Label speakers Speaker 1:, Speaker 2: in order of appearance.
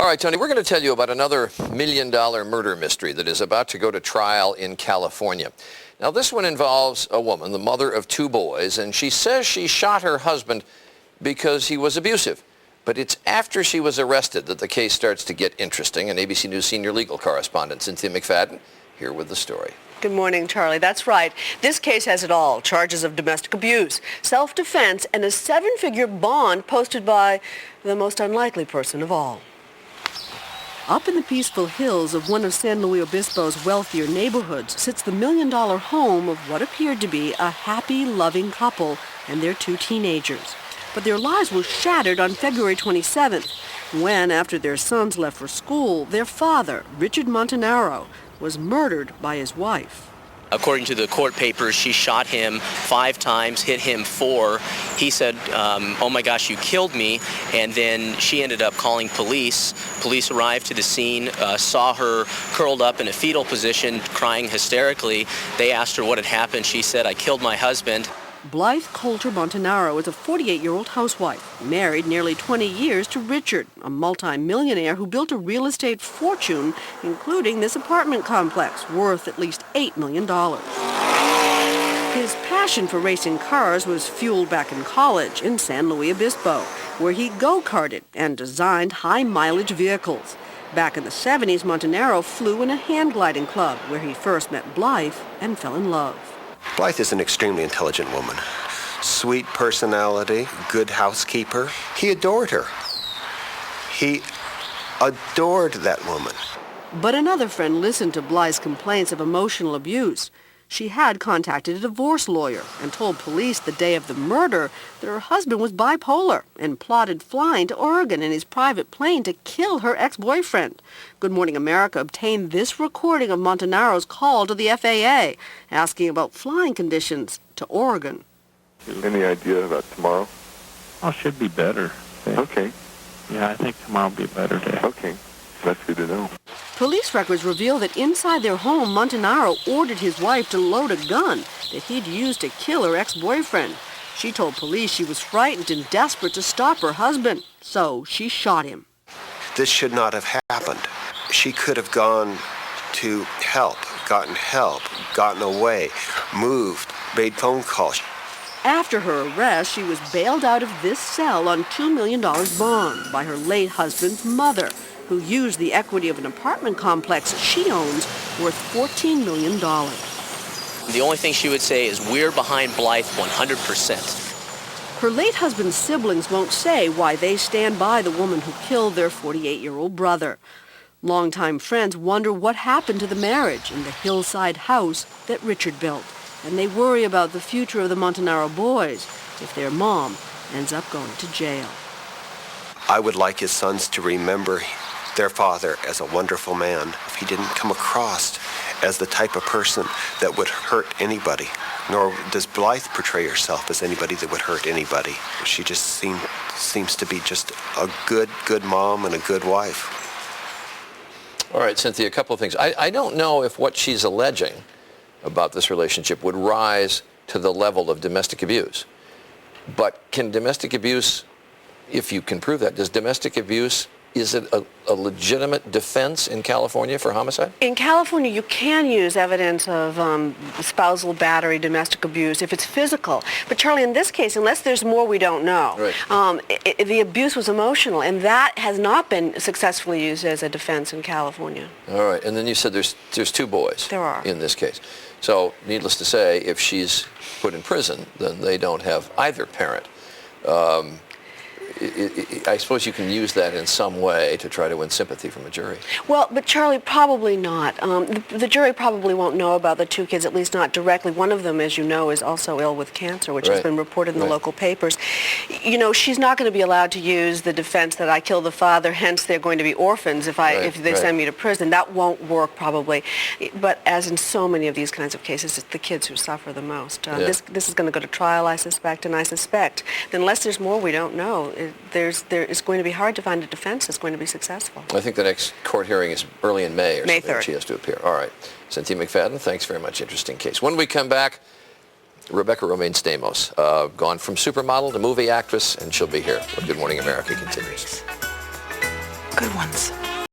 Speaker 1: right, Tony, we're going to tell you about another million-dollar murder mystery that is about to go to trial in California. Now, this one involves a woman, the mother of 2 boys, and she says she shot her husband because he was abusive. But it's after she was arrested that the case starts to get interesting, and ABC News senior legal correspondent Cynthia McFadden here with the story.
Speaker 2: Good morning, Charlie. That's right. This case has it all. Charges of domestic abuse, self-defense, and a 7-figure bond posted by the most unlikely person of all. Up in the peaceful hills of one of San Luis Obispo's wealthier neighborhoods sits the million-dollar home of what appeared to be a happy, loving couple and their 2 teenagers. But their lives were shattered on February 27th, when, after their sons left for school, their father, Richard Montanaro, was murdered by his wife.
Speaker 3: According to the court papers, she shot him 5 times, hit him 4. He said, oh my gosh, you killed me. And then she ended up calling police. Police arrived to the scene, saw her curled up in a fetal position, crying hysterically. They asked her what had happened. She said, I killed my husband.
Speaker 2: Blythe Coulter Montanaro is a 48-year-old housewife, married nearly 20 years to Richard, a multi-millionaire who built a real estate fortune, including this apartment complex, worth at least $8 million. His passion for racing cars was fueled back in college in San Luis Obispo, where he go-karted and designed high-mileage vehicles. Back in the 70s, Montanaro flew in a hand-gliding club, where he first met Blythe and fell in love.
Speaker 4: Blythe is an extremely intelligent woman. Sweet personality, good housekeeper. He adored her. He adored that woman.
Speaker 2: But another friend listened to Blythe's complaints of emotional abuse. She had contacted a divorce lawyer and told police the day of the murder that her husband was bipolar and plotted flying to Oregon in his private plane to kill her ex-boyfriend. Good Morning America obtained this recording of Montanaro's call to the FAA, asking about flying conditions to Oregon.
Speaker 5: Any idea about tomorrow?
Speaker 6: Oh, should be better.
Speaker 5: Okay.
Speaker 6: Yeah, I think tomorrow will be a better day.
Speaker 5: Okay. That's good to know.
Speaker 2: Police records reveal that inside their home, Montanaro ordered his wife to load a gun that he'd used to kill her ex-boyfriend. She told police she was frightened and desperate to stop her husband, so she shot him.
Speaker 4: This should not have happened. She could have gone to help, gotten away, moved, made phone calls.
Speaker 2: After her arrest, she was bailed out of this cell on $2 million bond by her late husband's mother, who used the equity of an apartment complex she owns worth $14 million.
Speaker 3: The only thing she would say is, we're behind Blythe 100%.
Speaker 2: Her late husband's siblings won't say why they stand by the woman who killed their 48-year-old brother. Longtime friends wonder what happened to the marriage in the hillside house that Richard built, and they worry about the future of the Montanaro boys if their mom ends up going to jail.
Speaker 4: I would like his sons to remember their father as a wonderful man. If he didn't come across as the type of person that would hurt anybody, nor does Blythe portray herself as anybody that would hurt anybody. She just seems to be just a good mom and a good wife.
Speaker 1: All right, Cynthia, a couple of things. I don't know if what she's alleging about this relationship would rise to the level of domestic abuse. But can domestic abuse, if you can prove that, does domestic abuse, is it a legitimate defense in California for homicide?
Speaker 2: In California, you can use evidence of spousal battery, domestic abuse, if it's physical. But Charlie, in this case, unless there's more we don't know,
Speaker 1: right.
Speaker 2: The abuse was emotional, and that has not been successfully used as a defense in California.
Speaker 1: All right, and then you said there's 2 boys
Speaker 2: There are.
Speaker 1: in this case. So, needless to say, if she's put in prison, then they don't have either parent. I suppose you can use that in some way to try to win sympathy from a jury.
Speaker 2: Well, but Charlie, probably not. The jury probably won't know about the 2 kids, at least not directly. One of them, as you know, is also ill with cancer, which has been reported in the local papers. You know, she's not going to be allowed to use the defense that I killed the father, hence they're going to be orphans if they send me to prison. That won't work probably. But as in so many of these kinds of cases, it's the kids who suffer the most. This is going to go to trial, I suspect, and I suspect that unless there's more we don't know, it's going to be hard to find a defense that's going to be successful.
Speaker 1: I think the next court hearing is early in May or
Speaker 2: May
Speaker 1: something.
Speaker 2: 3rd.
Speaker 1: She has to appear. All right. Cynthia McFadden, thanks very much. Interesting case. When we come back, Rebecca Romaine Stamos, gone from supermodel to movie actress, and she'll be here when Good Morning America continues.
Speaker 7: good ones.